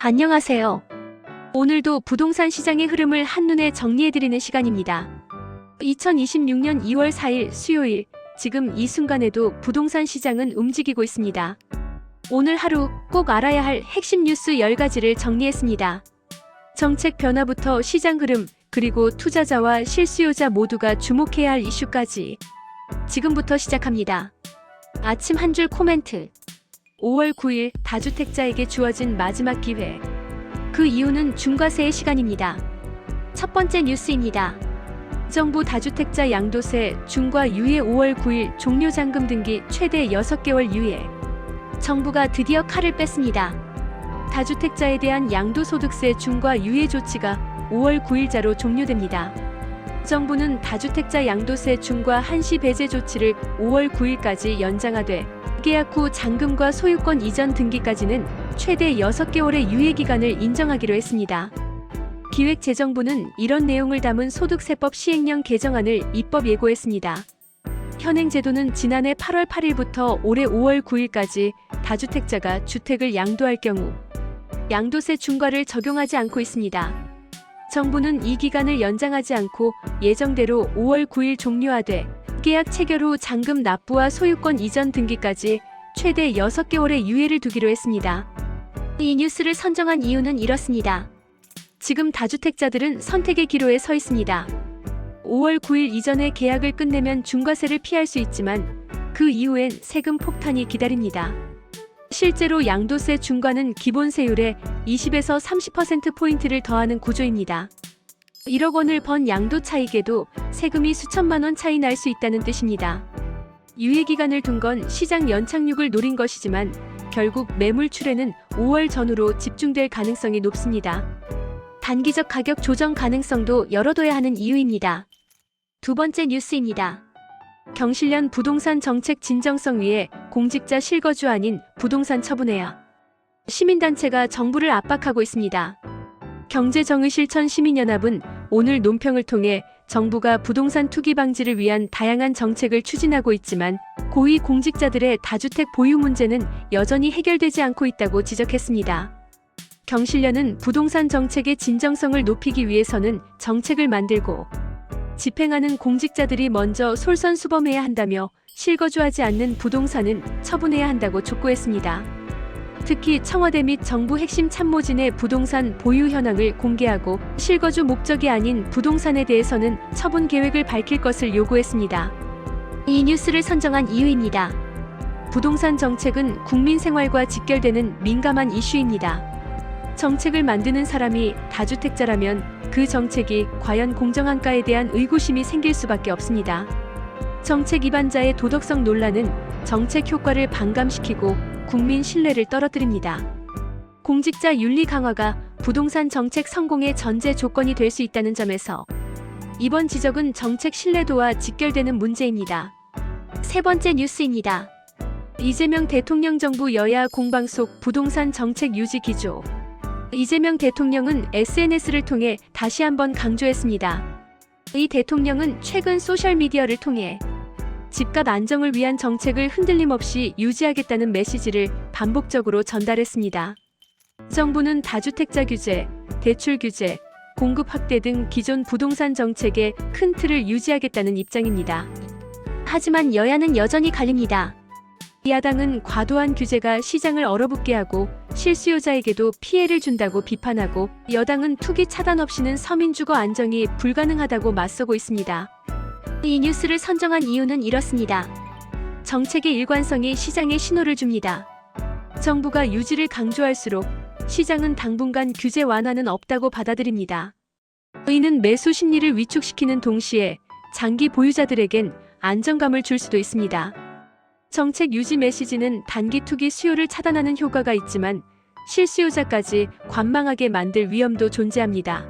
안녕하세요. 오늘도 부동산 시장의 흐름을 한눈에 정리해드리는 시간입니다. 2026년 2월 4일 수요일, 지금 이 순간에도 부동산 시장은 움직이고 있습니다. 오늘 하루 꼭 알아야 할 핵심 뉴스 10가지를 정리했습니다. 정책 변화부터 시장 흐름, 그리고 투자자와 실수요자 모두가 주목해야 할 이슈까지 지금부터 시작합니다. 아침 한 줄 코멘트. 5월 9일 다주택자에게 주어진 마지막 기회. 그 이유는 중과세의 시간입니다. 첫 번째 뉴스입니다. 정부 다주택자 양도세 중과 유예 5월 9일 종료잔금 등기 최대 6개월 유예. 정부가 드디어 칼을 뺐습니다. 다주택자에 대한 양도소득세 중과 유예 조치가 5월 9일자로 종료됩니다. 정부는 다주택자 양도세 중과 한시 배제 조치를 5월 9일까지 연장하되 계약 후 잔금과 소유권 이전 등기까지는 최대 6개월의 유예기간을 인정하기로 했습니다. 기획재정부는 이런 내용을 담은 소득세법 시행령 개정안을 입법 예고했습니다. 현행 제도는 지난해 8월 8일부터 올해 5월 9일까지 다주택자가 주택을 양도할 경우 양도세 중과를 적용하지 않고 있습니다. 정부는 이 기간을 연장하지 않고 예정대로 5월 9일 종료하되 계약 체결 후 잔금 납부와 소유권 이전 등기까지 최대 6개월의 유예를 두기로 했습니다. 이 뉴스를 선정한 이유는 이렇습니다. 지금 다주택자들은 선택의 기로에 서 있습니다. 5월 9일 이전에 계약을 끝내면 중과세를 피할 수 있지만 그 이후엔 세금 폭탄이 기다립니다. 실제로 양도세 중과는 기본 세율에 20에서 30%포인트를 더하는 구조입니다. 1억 원을 번 양도 차익에도 세금이 수천만 원 차이 날 수 있다는 뜻입니다. 유예기간을 둔 건 시장 연착륙을 노린 것이지만 결국 매물출에는 5월 전후로 집중될 가능성이 높습니다. 단기적 가격 조정 가능성도 열어둬야 하는 이유입니다. 두 번째 뉴스입니다. 경실련 부동산 정책 진정성 위에 공직자 실거주 아닌 부동산 처분해야. 시민단체가 정부를 압박하고 있습니다. 경제정의실천 시민연합은 오늘 논평을 통해 정부가 부동산 투기 방지를 위한 다양한 정책을 추진하고 있지만 고위 공직자들의 다주택 보유 문제는 여전히 해결되지 않고 있다고 지적했습니다. 경실련은 부동산 정책의 진정성을 높이기 위해서는 정책을 만들고 집행하는 공직자들이 먼저 솔선수범해야 한다며 실거주하지 않는 부동산은 처분해야 한다고 촉구했습니다. 특히 청와대 및 정부 핵심 참모진의 부동산 보유 현황을 공개하고 실거주 목적이 아닌 부동산에 대해서는 처분 계획을 밝힐 것을 요구했습니다. 이 뉴스를 선정한 이유입니다. 부동산 정책은 국민 생활과 직결되는 민감한 이슈입니다. 정책을 만드는 사람이 다주택자라면 그 정책이 과연 공정한가에 대한 의구심이 생길 수밖에 없습니다. 정책 위반자의 도덕성 논란은 정책 효과를 반감시키고 국민 신뢰를 떨어뜨립니다. 공직자 윤리 강화가 부동산 정책 성공의 전제 조건이 될 수 있다는 점에서 이번 지적은 정책 신뢰도와 직결되는 문제입니다. 세 번째 뉴스입니다. 이재명 대통령 정부 여야 공방 속 부동산 정책 유지 기조. 이재명 대통령은 SNS를 통해 다시 한번 강조했습니다. 이 대통령은 최근 소셜미디어를 통해 집값 안정을 위한 정책을 흔들림 없이 유지하겠다는 메시지를 반복적으로 전달했습니다. 정부는 다주택자 규제, 대출 규제, 공급 확대 등 기존 부동산 정책의 큰 틀을 유지하겠다는 입장입니다. 하지만 여야는 여전히 갈립니다. 야당은 과도한 규제가 시장을 얼어붙게 하고 실수요자에게도 피해를 준다고 비판하고 여당은 투기 차단 없이는 서민 주거 안정이 불가능하다고 맞서고 있습니다. 이 뉴스를 선정한 이유는 이렇습니다. 정책의 일관성이 시장에 신호를 줍니다. 정부가 유지를 강조할수록 시장은 당분간 규제 완화는 없다고 받아들입니다. 이는 매수 심리를 위축시키는 동시에 장기 보유자들에겐 안정감을 줄 수도 있습니다. 정책 유지 메시지는 단기 투기 수요를 차단하는 효과가 있지만 실수요자까지 관망하게 만들 위험도 존재합니다.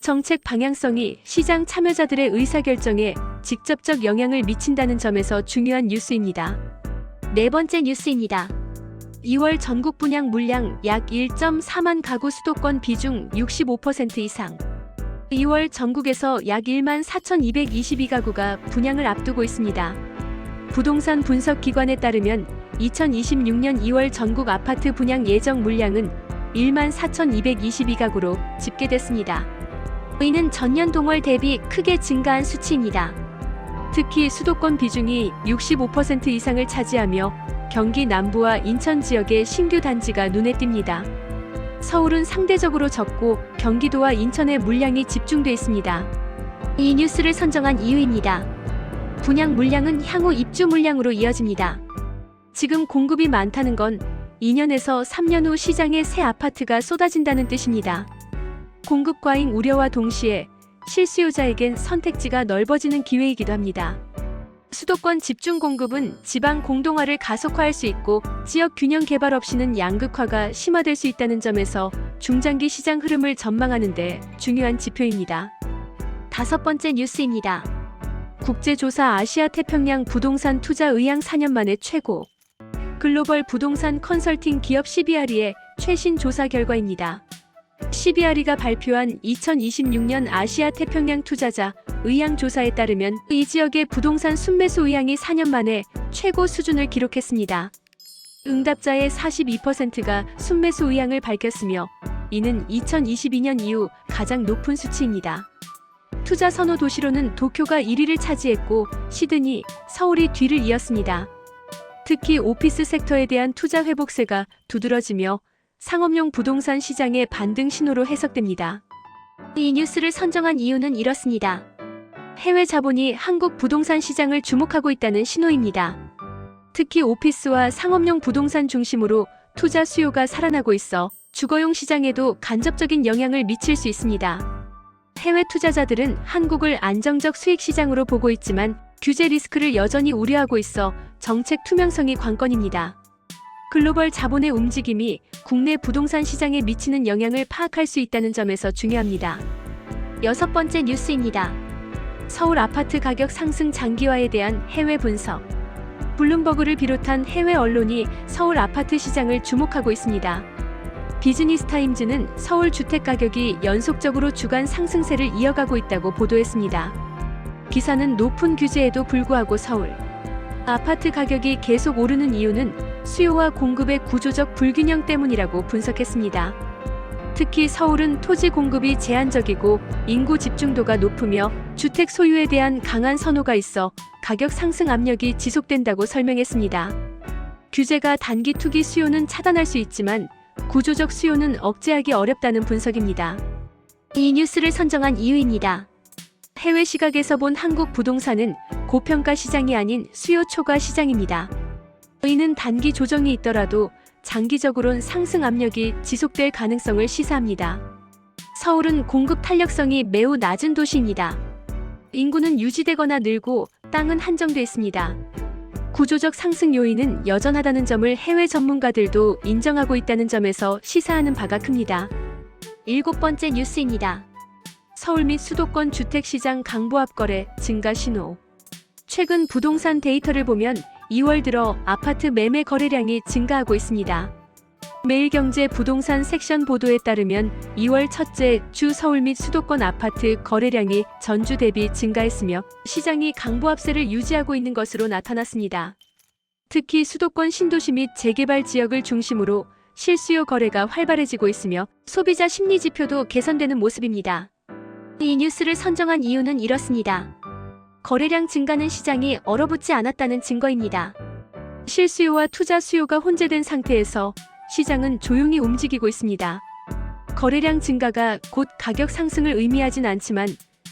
정책 방향성이 시장 참여자들의 의사결정에 직접적 영향을 미친다는 점에서 중요한 뉴스입니다. 네 번째 뉴스입니다. 2월 전국 분양 물량 약 1.4만 가구 수도권 비중 65% 이상. 2월 전국에서 약 1만 4,222가구가 분양을 앞두고 있습니다. 부동산 분석 기관에 따르면 2026년 2월 전국 아파트 분양 예정 물량은 14,222가구로 집계됐습니다. 이는 전년 동월 대비 크게 증가한 수치입니다. 특히 수도권 비중이 65% 이상을 차지하며 경기 남부와 인천 지역의 신규 단지가 눈에 띕니다. 서울은 상대적으로 적고 경기도와 인천의 물량이 집중돼 있습니다. 이 뉴스를 선정한 이유입니다. 분양 물량은 향후 입주 물량으로 이어집니다. 지금 공급이 많다는 건 2년에서 3년 후 시장에 새 아파트가 쏟아진다는 뜻입니다. 공급 과잉 우려와 동시에 실수요자에겐 선택지가 넓어지는 기회이기도 합니다. 수도권 집중 공급은 지방 공동화를 가속화할 수 있고 지역 균형 개발 없이는 양극화가 심화될 수 있다는 점에서 중장기 시장 흐름을 전망하는 데 중요한 지표입니다. 다섯 번째 뉴스입니다. 국제조사 아시아 태평양 부동산 투자 의향 4년 만에 최고. 글로벌 부동산 컨설팅 기업 CBRE의 최신 조사 결과입니다. CBRE가 발표한 2026년 아시아 태평양 투자자 의향 조사에 따르면 이 지역의 부동산 순매수 의향이 4년 만에 최고 수준을 기록했습니다. 응답자의 42%가 순매수 의향을 밝혔으며 이는 2022년 이후 가장 높은 수치입니다. 투자 선호 도시로는 도쿄가 1위를 차지했고 시드니, 서울이 뒤를 이었습니다. 특히 오피스 섹터에 대한 투자 회복세가 두드러지며 상업용 부동산 시장의 반등 신호로 해석됩니다. 이 뉴스를 선정한 이유는 이렇습니다. 해외 자본이 한국 부동산 시장을 주목하고 있다는 신호입니다. 특히 오피스와 상업용 부동산 중심으로 투자 수요가 살아나고 있어 주거용 시장에도 간접적인 영향을 미칠 수 있습니다. 해외 투자자들은 한국을 안정적 수익 시장으로 보고 있지만 규제 리스크를 여전히 우려하고 있어 정책 투명성이 관건입니다. 글로벌 자본의 움직임이 국내 부동산 시장에 미치는 영향을 파악할 수 있다는 점에서 중요합니다. 여섯 번째 뉴스입니다. 서울 아파트 가격 상승 장기화에 대한 해외 분석. 블룸버그를 비롯한 해외 언론이 서울 아파트 시장을 주목하고 있습니다. 비즈니스타임즈는 서울 주택 가격이 연속적으로 주간 상승세를 이어가고 있다고 보도했습니다. 기사는 높은 규제에도 불구하고 서울 아파트 가격이 계속 오르는 이유는 수요와 공급의 구조적 불균형 때문이라고 분석했습니다. 특히 서울은 토지 공급이 제한적이고 인구 집중도가 높으며 주택 소유에 대한 강한 선호가 있어 가격 상승 압력이 지속된다고 설명했습니다. 규제가 단기 투기 수요는 차단할 수 있지만 구조적 수요는 억제하기 어렵다는 분석입니다. 이 뉴스를 선정한 이유입니다. 해외 시각에서 본 한국 부동산은 고평가 시장이 아닌 수요 초과 시장입니다. 이는 단기 조정이 있더라도 장기적으론 상승 압력이 지속될 가능성을 시사합니다. 서울은 공급 탄력성이 매우 낮은 도시입니다. 인구는 유지되거나 늘고 땅은 한정돼 있습니다. 구조적 상승 요인은 여전하다는 점을 해외 전문가들도 인정하고 있다는 점에서 시사하는 바가 큽니다. 일곱 번째 뉴스입니다. 서울 및 수도권 주택시장 강보합 거래 증가 신호. 최근 부동산 데이터를 보면 2월 들어 아파트 매매 거래량이 증가하고 있습니다. 매일경제 부동산 섹션 보도에 따르면 2월 첫째 주 서울 및 수도권 아파트 거래량이 전주 대비 증가했으며 시장이 강보합세를 유지하고 있는 것으로 나타났습니다. 특히 수도권 신도시 및 재개발 지역을 중심으로 실수요 거래가 활발해지고 있으며 소비자 심리 지표도 개선되는 모습입니다. 이 뉴스를 선정한 이유는 이렇습니다. 거래량 증가는 시장이 얼어붙지 않았다는 증거입니다. 실수요와 투자 수요가 혼재된 상태에서 시장은 조용히 움직이고 있습니다. 거래량 증가가 곧 가격 상승을 의미하진 않지만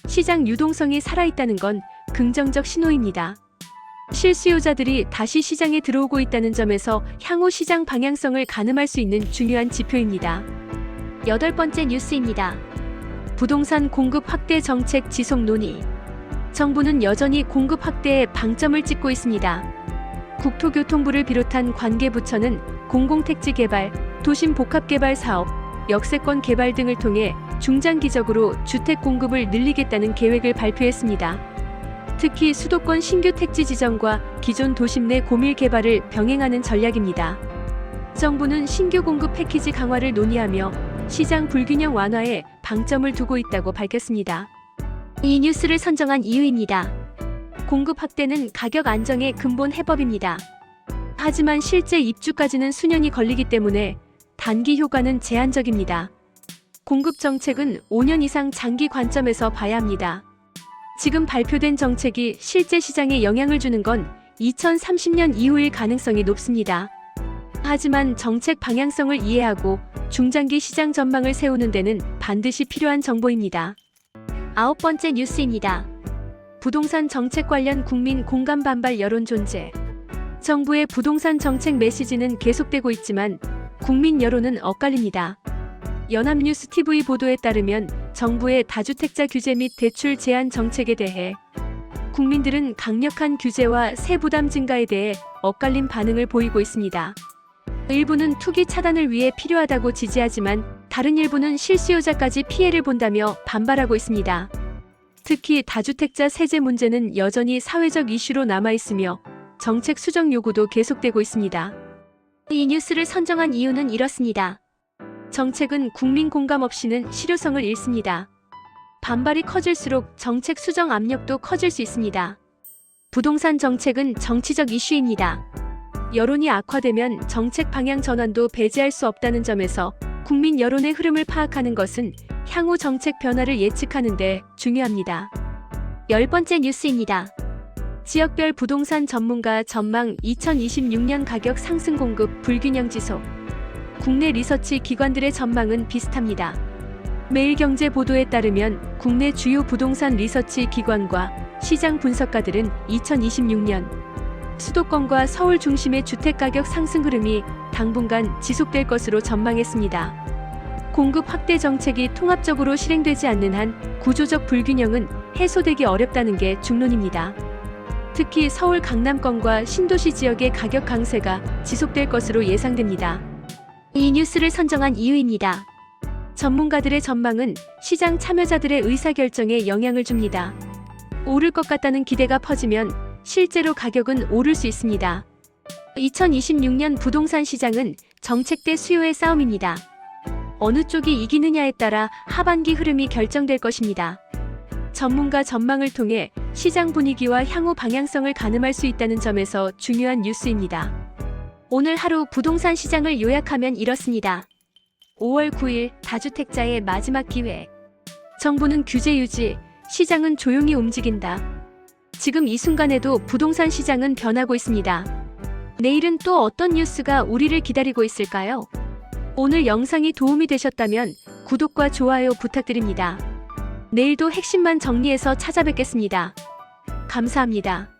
시장 유동성이 살아있다는 건 긍정적 신호입니다. 실수요자들이 다시 시장에 들어오고 있다는 점에서 향후 시장 방향성을 가늠할 수 있는 중요한 지표입니다. 여덟 번째 뉴스입니다. 부동산 공급 확대 정책 지속 논의. 정부는 여전히 공급 확대에 방점을 찍고 있습니다. 국토교통부를 비롯한 관계부처는 공공택지 개발, 도심 복합개발 사업, 역세권 개발 등을 통해 중장기적으로 주택 공급을 늘리겠다는 계획을 발표했습니다. 특히 수도권 신규 택지 지정과 기존 도심 내 고밀 개발을 병행하는 전략입니다. 정부는 신규 공급 패키지 강화를 논의하며 시장 불균형 완화에 방점을 두고 있다고 밝혔습니다. 이 뉴스를 선정한 이유입니다. 공급 확대는 가격 안정의 근본 해법입니다. 하지만 실제 입주까지는 수년이 걸리기 때문에 단기 효과는 제한적입니다. 공급 정책은 5년 이상 장기 관점에서 봐야 합니다. 지금 발표된 정책이 실제 시장에 영향을 주는 건 2030년 이후일 가능성이 높습니다. 하지만 정책 방향성을 이해하고 중장기 시장 전망을 세우는 데는 반드시 필요한 정보입니다. 9번째 뉴스입니다. 부동산 정책 관련 국민 공감 반발 여론 존재. 정부의 부동산 정책 메시지는 계속되고 있지만 국민 여론은 엇갈립니다. 연합뉴스TV 보도에 따르면 정부의 다주택자 규제 및 대출 제한 정책에 대해 국민들은 강력한 규제와 세부담 증가에 대해 엇갈린 반응을 보이고 있습니다. 일부는 투기 차단을 위해 필요하다고 지지하지만 다른 일부는 실수요자까지 피해를 본다며 반발하고 있습니다. 특히 다주택자 세제 문제는 여전히 사회적 이슈로 남아있으며 정책 수정 요구도 계속되고 있습니다. 이 뉴스를 선정한 이유는 이렇습니다. 정책은 국민 공감 없이는 실효성을 잃습니다. 반발이 커질수록 정책 수정 압력도 커질 수 있습니다. 부동산 정책은 정치적 이슈입니다. 여론이 악화되면 정책 방향 전환도 배제할 수 없다는 점에서 국민 여론의 흐름을 파악하는 것은 향후 정책 변화를 예측하는 데 중요합니다. 10번째 뉴스입니다. 지역별 부동산 전문가 전망 2026년 가격 상승 공급 불균형 지속. 국내 리서치 기관들의 전망은 비슷합니다. 매일경제 보도에 따르면 국내 주요 부동산 리서치 기관과 시장 분석가들은 2026년 수도권과 서울 중심의 주택가격 상승 흐름이 당분간 지속될 것으로 전망했습니다. 공급 확대 정책이 통합적으로 실행되지 않는 한 구조적 불균형은 해소되기 어렵다는 게 중론입니다. 특히 서울 강남권과 신도시 지역의 가격 강세가 지속될 것으로 예상됩니다. 이 뉴스를 선정한 이유입니다. 전문가들의 전망은 시장 참여자들의 의사결정에 영향을 줍니다. 오를 것 같다는 기대가 퍼지면 실제로 가격은 오를 수 있습니다. 2026년 부동산 시장은 정책 대 수요의 싸움입니다. 어느 쪽이 이기느냐에 따라 하반기 흐름이 결정될 것입니다. 전문가 전망을 통해 시장 분위기와 향후 방향성을 가늠할 수 있다는 점에서 중요한 뉴스입니다. 오늘 하루 부동산 시장을 요약하면 이렇습니다. 5월 9일 다주택자의 마지막 기회. 정부는 규제 유지, 시장은 조용히 움직인다. 지금 이 순간에도 부동산 시장은 변하고 있습니다. 내일은 또 어떤 뉴스가 우리를 기다리고 있을까요? 오늘 영상이 도움이 되셨다면 구독과 좋아요 부탁드립니다. 내일도 핵심만 정리해서 찾아뵙겠습니다. 감사합니다.